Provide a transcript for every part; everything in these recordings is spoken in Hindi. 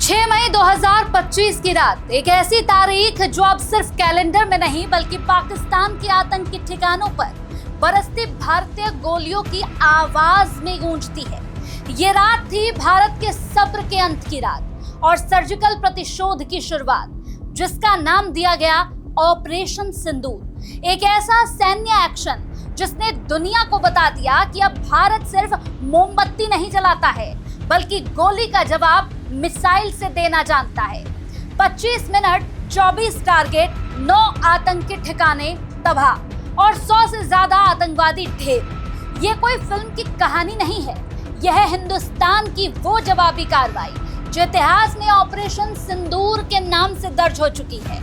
6 मई 2025 की रात एक ऐसी तारीख जो अब सिर्फ कैलेंडर में नहीं बल्कि पाकिस्तान के आतंकी ठिकानों पर बरसती भारतीय गोलियों की आवाज में गूंजती है। ये रात थी भारत के सब्र के अंत की रात और सर्जिकल प्रतिशोध की शुरुआत, जिसका नाम दिया गया ऑपरेशन सिंदूर। एक ऐसा सैन्य एक्शन जिसने दुनिया को बता दिया कि अब भारत सिर्फ मोमबत्ती नहीं जलाता है बल्कि गोली का जवाब मिसाइल से देना जानता है। 25 मिनट 24 टारगेट, 9 आतंकी ठिकाने तबाह और 100 से ज्यादा आतंकवादी ढेर। ये कोई फिल्म की कहानी नहीं है, यह है हिंदुस्तान की वो जवाबी कार्रवाई जो इतिहास में ऑपरेशन सिंदूर के नाम से दर्ज हो चुकी है।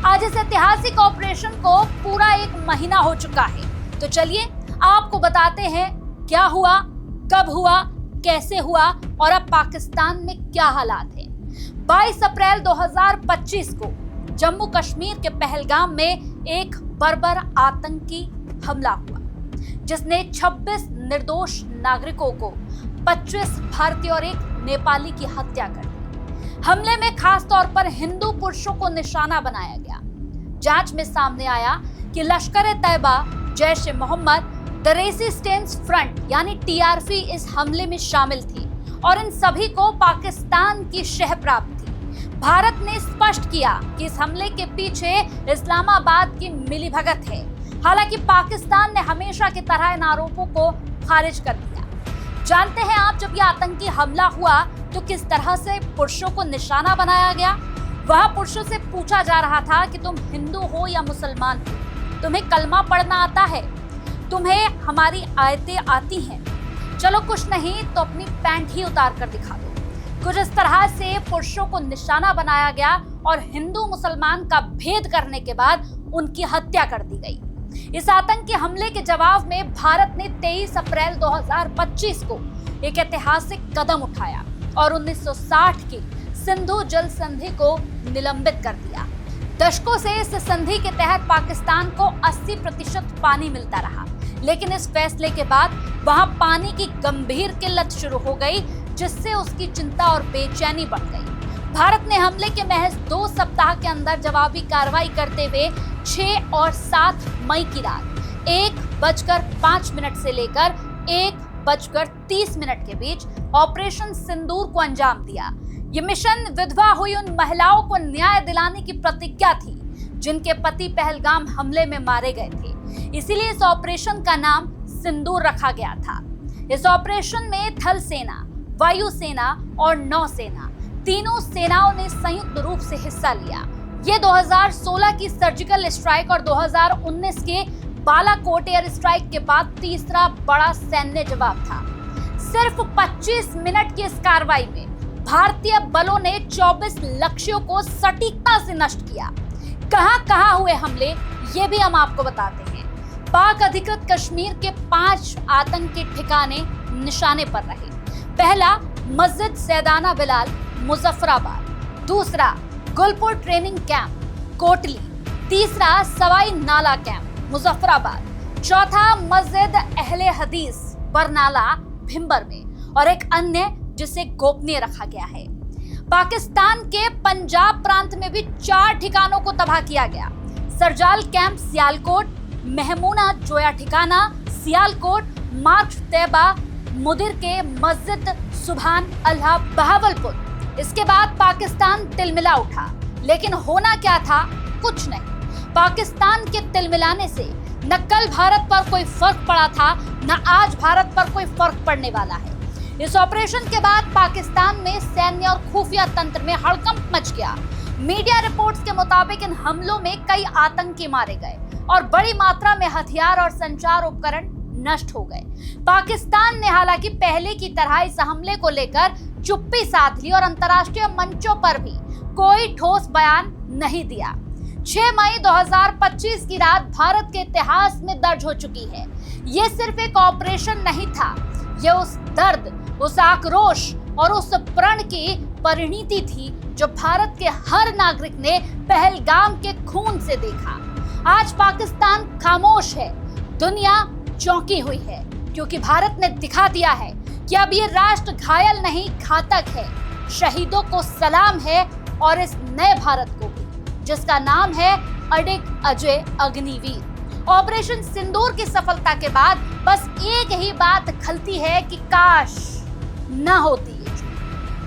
आज इस ऐतिहासिक ऑपरेशन को पूरा 1 महीना हो चुका है, तो चलिए आपको बताते हैं क्या हुआ, कब हुआ, कैसे हुआ और अब पाकिस्तान में क्या हालात हैं। 22 अप्रैल 2025 को जम्मू कश्मीर के पहलगाम में एक बर्बर आतंकी हमला हुआ जिसने 26 निर्दोष नागरिकों को 25 भारतीय और 1 नेपाली की हत्या कर दी। हमले में खास तौर पर हिंदू पुरुषों को निशाना बनाया गया। जांच में सामने आया कि Lashkar-e-Taiba, Jaish-e-Mohammed, the resistance front यानी टीआरपी इस हमले में शामिल थी और इन सभी को पाकिस्तान की शह प्राप्त थी। भारत ने स्पष्ट किया कि इस हमले के पीछे इस्लामाबाद की मिलीभगत है। हालांकि पाकिस्तान ने हमेशा की तरह इन आरोपों को खारिज कर दिया। जानते हैं आप, जब यह आतंकी हमला हुआ तो किस तरह से पुरुषों को निशाना बनाया गया। वह पुरुषों से पूछा जा रहा था कि तुम हिंदू हो या मुसलमान हो, तुम्हें कलमा पढ़ना आता है, तुम्हें हमारी आयतें आती हैं, चलो कुछ नहीं तो अपनी पैंट ही उतार कर दिखा दो। कुछ इस तरह से पुरुषों को निशाना बनाया गया और हिंदू मुसलमान का भेद करने के बाद उनकी हत्या कर दी गई। इस आतंकी हमले के जवाब में भारत ने 23 अप्रैल 2025 को एक ऐतिहासिक कदम उठाया और 1960 की सिंधु जल संधि को निलंबित कर दिया। दशकों से इस संधि के तहत पाकिस्तान को 80% पानी मिलता रहा, लेकिन इस फैसले के बाद वहां पानी की गंभीर किल्लत शुरू हो गई, जिससे उसकी चिंता और बेचैनी बढ़ गई। भारत ने हमले के महज 2 सप्ताह के अंदर जवाबी कार्रवाई करते हुए 6 और 7 मई की रात 1:05 से लेकर 1:30 के बीच ऑपरेशन सिंदूर को अंजाम दिया। ये मिशन विधवा हुई उन महिलाओं को न्याय दिलाने की प्रतिज्ञा थी जिनके पति पहलगाम हमले में मारे गए थे। इसीलिए इस ऑपरेशन का नाम सिंदूर रखा गया था। इस ऑपरेशन में थल सेना, वायु सेना और नौसेना, तीनों सेनाओं ने संयुक्त रूप से हिस्सा लिया। ये 2016 की सर्जिकल स्ट्राइक और 2019 के बालाकोट एयर स्ट्राइक के बाद तीसरा बड़ा सैन्य जवाब था। सिर्फ 25 मिनट की इस कार्रवाई में भारतीय बलों ने 24 लक्ष्यों को सटीकता से नष्ट किया। कहां हुए हमले, ये भी हम आपको बताते हैं। पाक अधिकृत कश्मीर के 5 आतंकी ठिकाने निशाने पर रहे। पहला, मस्जिद सैदाना बिलाल, मुजफ्फराबाद। दूसरा, गुलपुर ट्रेनिंग कैंप, कोटली। तीसरा, सवाई नाला कैंप, मुजफ्फराबाद। चौथा, मस्जिद अहले हदीस, बरनाला, भिंबर में। और एक अन्य जिसे गोपनीय रखा गया है। पाकिस्तान के पंजाब प्रांत में भी 4 ठिकानों को तबाह किया गया। सरजाल कैंप सियालकोट, महमूना जोया ठिकाना सियालकोट, मार्च तैयबा, मुदिर के मस्जिद सुभान अल्लाह बहावलपुर। इसके बाद पाकिस्तान तिलमिला उठा, लेकिन होना क्या था, कुछ नहीं। पाकिस्तान के तिलमिलाने से न कल भारत पर कोई फर्क पड़ा था, न आज भारत पर कोई फर्क पड़ने वाला है। इस ऑपरेशन के बाद पाकिस्तान में सैन्य और खुफिया तंत्र में हड़कंप मच गया। मीडिया रिपोर्ट्स के मुताबिक इन हमलों में कई आतंकी मारे गए और बड़ी मात्रा में हथियार और संचार उपकरण नष्ट हो गए। पाकिस्तान ने हालांकि पहले की तरह इस हमले को लेकर चुप्पी साध ली और अंतर्राष्ट्रीय मंचों पर भी कोई ठोस बयान नहीं दिया। 6 मई 2025 की रात भारत के इतिहास में दर्ज हो चुकी है। ये सिर्फ एक ऑपरेशन नहीं था, ये उस दर्द, उस आक्रोश और उस प्रण की परिणति थी जो भारत के हर नागरिक ने पहलगाम के खून से देखा। आज पाकिस्तान खामोश है, दुनिया चौंकी हुई है, क्योंकि भारत ने दिखा दिया है कि अब ये राष्ट्र घायल नहीं घातक है। शहीदों को सलाम है और इस नए भारत को भी, जिसका नाम है अडिग अजय अग्निवीर। ऑपरेशन सिंदूर की सफलता के बाद बस एक ही बात खलती है कि काश न होती ये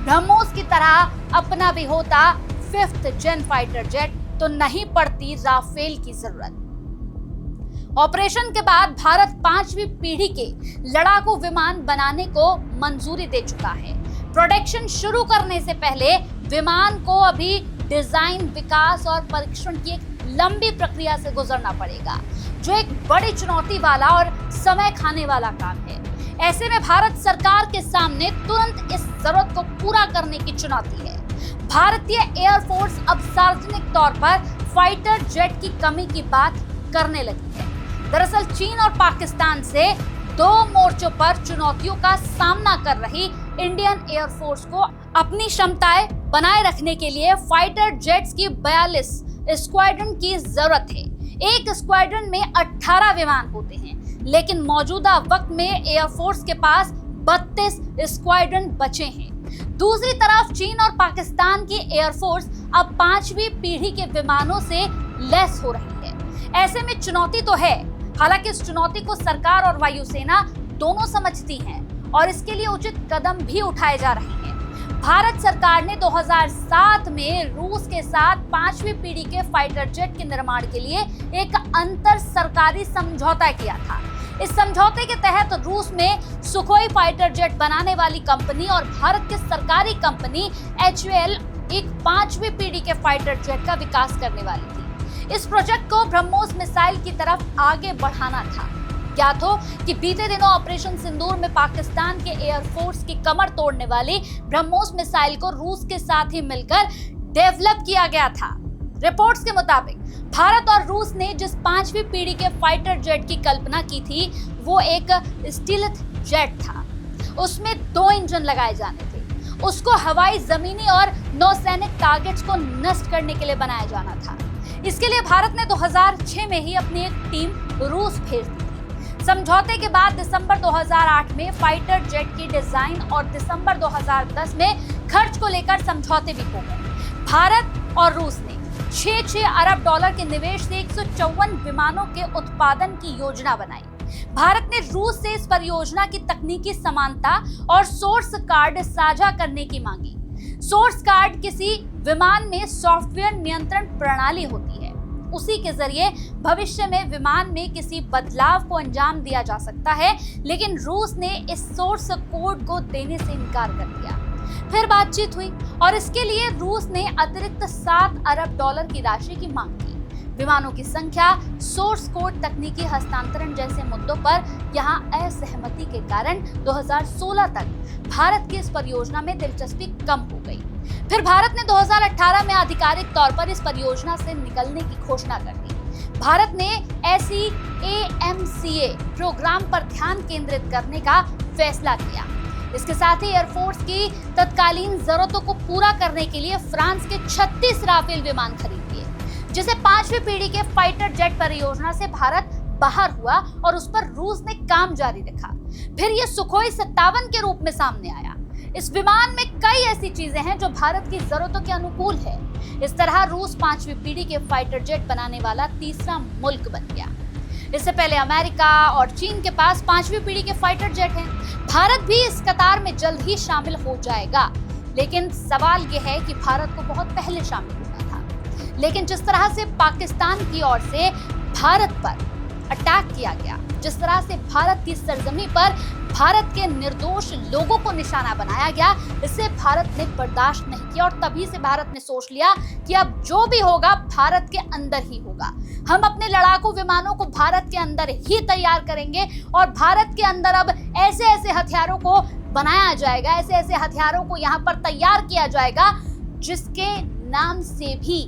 ब्रह्मोस की तरह अपना भी होता 5th जेन फाइटर जेट, तो नहीं पड़ती राफेल की जरूरत। ऑपरेशन के बाद भारत 5वीं पीढ़ी के लड़ाकू विमान बनाने को मंजूरी दे चुका है। प्रोडक्शन शुरू करने से पहले विमान को अभी डिजाइन, विकास और परीक्षण की एक लंबी प्रक्रिया से गुजरना पड़ेगा, जो एक बड़ी चुनौती वाला और समय खाने वाला काम है। ऐसे में भारत सरकार के सामने तुरंत इस जरूरत को पूरा करने की चुनौती है। भारतीय एयरफोर्स अब सार्वजनिक तौर पर फाइटर जेट की कमी की बात करने लगी है। दरअसल चीन और पाकिस्तान से 2 मोर्चों पर चुनौतियों का सामना कर रही इंडियन एयरफोर्स को अपनी क्षमताएं बनाए रखने के लिए फाइटर जेट्स की 42 स्क्वाड्रन की जरूरत है। एक स्क्वाड्रन में 18 विमान होते हैं, लेकिन मौजूदा वक्त में एयरफोर्स के पास 32 स्क्वाड्रन बचे हैं। दूसरी तरफ चीन और पाकिस्तान की एयरफोर्स अब 5वीं पीढ़ी के विमानों से लैस हो रही है। ऐसे में चुनौती तो है, हालांकि इस चुनौती को सरकार और वायुसेना दोनों समझती हैं और इसके लिए उचित कदम भी उठाए जा रहे हैं। भारत सरकार ने 2007 में रूस के साथ 5वीं पीढ़ी के फाइटर जेट के निर्माण के लिए एक अंतर सरकारी समझौता किया था। इस समझौते के तहत रूस में सुखोई फाइटर जेट बनाने वाली कंपनी और भारत की सरकारी कंपनी HAL एक 5वीं पीढ़ी के फाइटर जेट का विकास करने वाली थी। इस प्रोजेक्ट को ब्रह्मोस मिसाइल की तरफ आगे बढ़ाना था। ज्ञात हो कि बीते दिनों ऑपरेशन सिंदूर में पाकिस्तान के एयरफोर्स की कमर तोड़ने वाली ब्रह्मोस मिसाइल को रूस के साथ ही मिलकर डेवलप किया गया था। रिपोर्ट्स के मुताबिक भारत और रूस ने जिस 5वीं पीढ़ी के फाइटर जेट की कल्पना की थी, वो एक स्टील्थ जेट था। उसमें 2 इंजन लगाए जाने थे। उसको हवाई, जमीनी और नौसैनिक टारगेट्स को नष्ट करने के लिए बनाया जाना था। इसके लिए भारत ने 2006 में ही अपनी एक टीम रूस भेज दी थी। समझौते के बाद दिसंबर 2008 में फाइटर जेट की डिजाइन और दिसंबर 2010 में खर्च को लेकर समझौते भी हो गए। भारत और रूस ने 6 अरब डॉलर के निवेश से 154 विमानों के उत्पादन की योजना बनाई। भारत ने रूस से इस परियोजना की तकनीकी समानता और सोर्स कार्ड साझा करने की मांगी। सोर्स कार्ड किसी विमान में सॉफ्टवेयर नियंत्रण प्रणाली होती है। उसी के जरिए भविष्य में विमान में किसी बदलाव को अंजाम दिया जा सकता है, लेकिन रूस ने इस सोर्स कोड को देने से इनकार कर दिया। फिर बातचीत हुई और इसके लिए रूस ने अतिरिक्त 7 अरब डॉलर की राशि की मांग की। विमानों की संख्या, सोर्स कोड, तकनीकी हस्तांतरण जैसे मुद्दों पर यहां असहमति के कारण 2016 तक भारत की इस परियोजना में दिलचस्पी कम हो गई। फिर भारत ने 2018 में आधिकारिक तौर पर इस परियोजना से निकलने की घोषणा कर दी। भारत ने SEAMCA प्रोग्राम पर ध्यान केंद्रित करने का फैसला किया। इसके साथ ही एयरफोर्स की तत्कालीन जरूरतों को पूरा करने के लिए फ्रांस के 36 राफेल विमान खरीद लिए, जिसे 5वीं पीढ़ी के फाइटर जेट परियोजना से भारत बाहर हुआ और उस पर रूस ने काम जारी रखा। फिर ये सुखोई 57 के रूप में सामने आया। इस विमान में कई ऐसी चीजें हैं जो भारत की जरूरतों के अनुकूल है। इस तरह रूस 5वीं पीढ़ी के फाइटर जेट बनाने वाला तीसरा मुल्क बन गया। इससे पहले अमेरिका और चीन के पास 5वीं पीढ़ी के फाइटर जेट हैं। भारत भी इस कतार में जल्द ही शामिल हो जाएगा, लेकिन सवाल यह है कि भारत को बहुत पहले शामिल होना था। लेकिन जिस तरह से पाकिस्तान की ओर से भारत पर अटैक किया गया, जिस तरह से भारत की सरजमी पर भारत के निर्दोष लोगों को निशाना बनाया गया, इससे भारत ने बर्दाश्त नहीं किया और तभी से भारत ने सोच लिया कि अब जो भी होगा भारत के अंदर ही होगा। हम अपने लड़ाकू विमानों को भारत के अंदर ही तैयार करेंगे और भारत के अंदर अब ऐसे ऐसे हथियारों को बनाया जाएगा, ऐसे ऐसे हथियारों को यहाँ पर तैयार किया जाएगा जिसके नाम से भी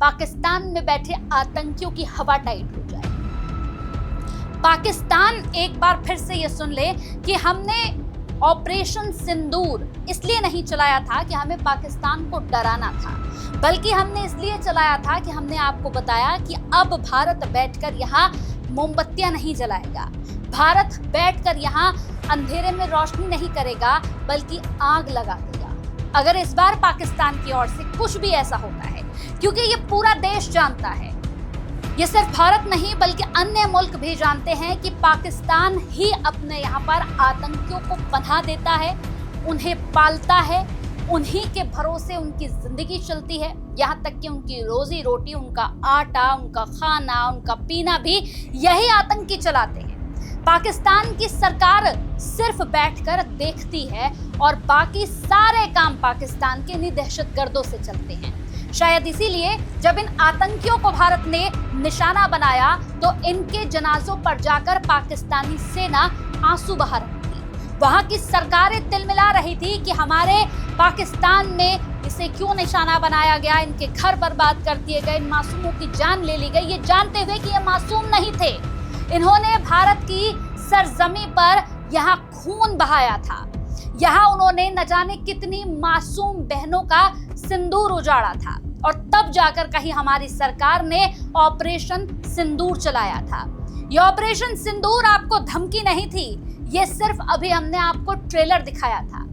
पाकिस्तान में बैठे आतंकियों की हवा टाइट हो जाए। पाकिस्तान एक बार फिर से ये सुन ले कि हमने ऑपरेशन सिंदूर इसलिए नहीं चलाया था कि हमें पाकिस्तान को डराना था, बल्कि हमने इसलिए चलाया था कि हमने आपको बताया कि अब भारत बैठकर यहाँ मोमबत्तियां नहीं जलाएगा, भारत बैठकर यहाँ अंधेरे में रोशनी नहीं करेगा, बल्कि आग लगा देगा। अगर इस बार पाकिस्तान की ओर से कुछ भी ऐसा होता है, क्योंकि ये पूरा देश जानता है, ये सिर्फ भारत नहीं बल्कि अन्य मुल्क भी जानते हैं कि पाकिस्तान ही अपने यहाँ पर आतंकियों को पनाह देता है, उन्हें पालता है, उन्हीं के भरोसे उनकी जिंदगी चलती है, यहाँ तक कि उनकी रोजी रोटी, उनका आटा, उनका खाना, उनका पीना भी यही आतंकी चलाते हैं। पाकिस्तान की सरकार सिर्फ बैठकर देखती है और बाकी सारे काम पाकिस्तान के इन दहशतगर्दों से चलते हैं। शायद इसीलिए जब इन आतंकियों को भारत ने निशाना बनाया तो इनके जनाजों पर जाकर पाकिस्तानी सेना आंसू बहा रही थी। वहां की सरकारें तिलमिला रही थी कि हमारे पाकिस्तान में इसे क्यों निशाना बनाया गया, इनके घर बर्बाद कर दिए गए, इन मासूमों की जान ले ली गई, ये जानते हुए कि ये मासूम नहीं थे। इन्होंने भारत की सरजमी पर यहाँ खून बहाया था, यहाँ उन्होंने न जाने कितनी मासूम बहनों का सिंदूर उजाड़ा था और तब जाकर कहीं हमारी सरकार ने ऑपरेशन सिंदूर चलाया था। ये ऑपरेशन सिंदूर आपको धमकी नहीं थी, ये सिर्फ अभी हमने आपको ट्रेलर दिखाया था।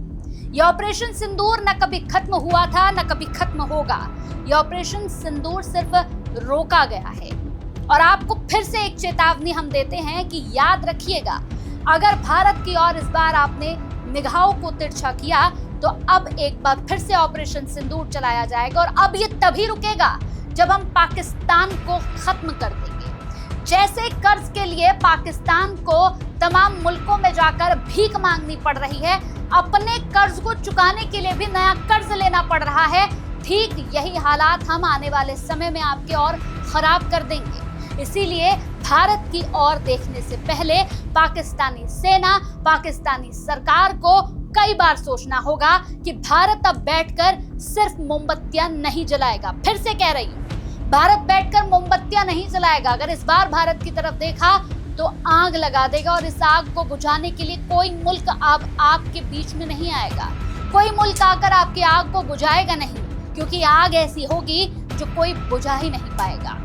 ये ऑपरेशन सिंदूर न कभी खत्म हुआ था न कभी खत्म होगा। ये ऑपरेशन सिंदूर सिर्फ रोका गया है। और आपको फिर से एक चेतावनी हम देते हैं कि याद रखिएगा, अगर भारत की ओर इस बार आपने निगाहों को तिरछा किया तो अब एक बार फिर से ऑपरेशन सिंदूर चलाया जाएगा। और अब ये तभी रुकेगा जब हम पाकिस्तान को खत्म कर देंगे। जैसे कर्ज के लिए पाकिस्तान को तमाम मुल्कों में जाकर भीख मांगनी पड़ रही है, अपने कर्ज को चुकाने के लिए भी नया कर्ज लेना पड़ रहा है, ठीक यही हालात हम आने वाले समय में आपके और खराब कर देंगे। इसीलिए भारत की ओर देखने से पहले पाकिस्तानी सेना, पाकिस्तानी सरकार को कई बार सोचना होगा कि भारत अब बैठकर सिर्फ मोमबत्तियां नहीं जलाएगा। फिर से कह रही हूं, भारत बैठकर मोमबत्तियां नहीं जलाएगा। अगर इस बार भारत की तरफ देखा तो आग लगा देगा और इस आग को बुझाने के लिए कोई मुल्क अब आपके बीच में नहीं आएगा। कोई मुल्क आकर आपकी आग को बुझाएगा नहीं, क्योंकि आग ऐसी होगी जो कोई बुझा ही नहीं पाएगा।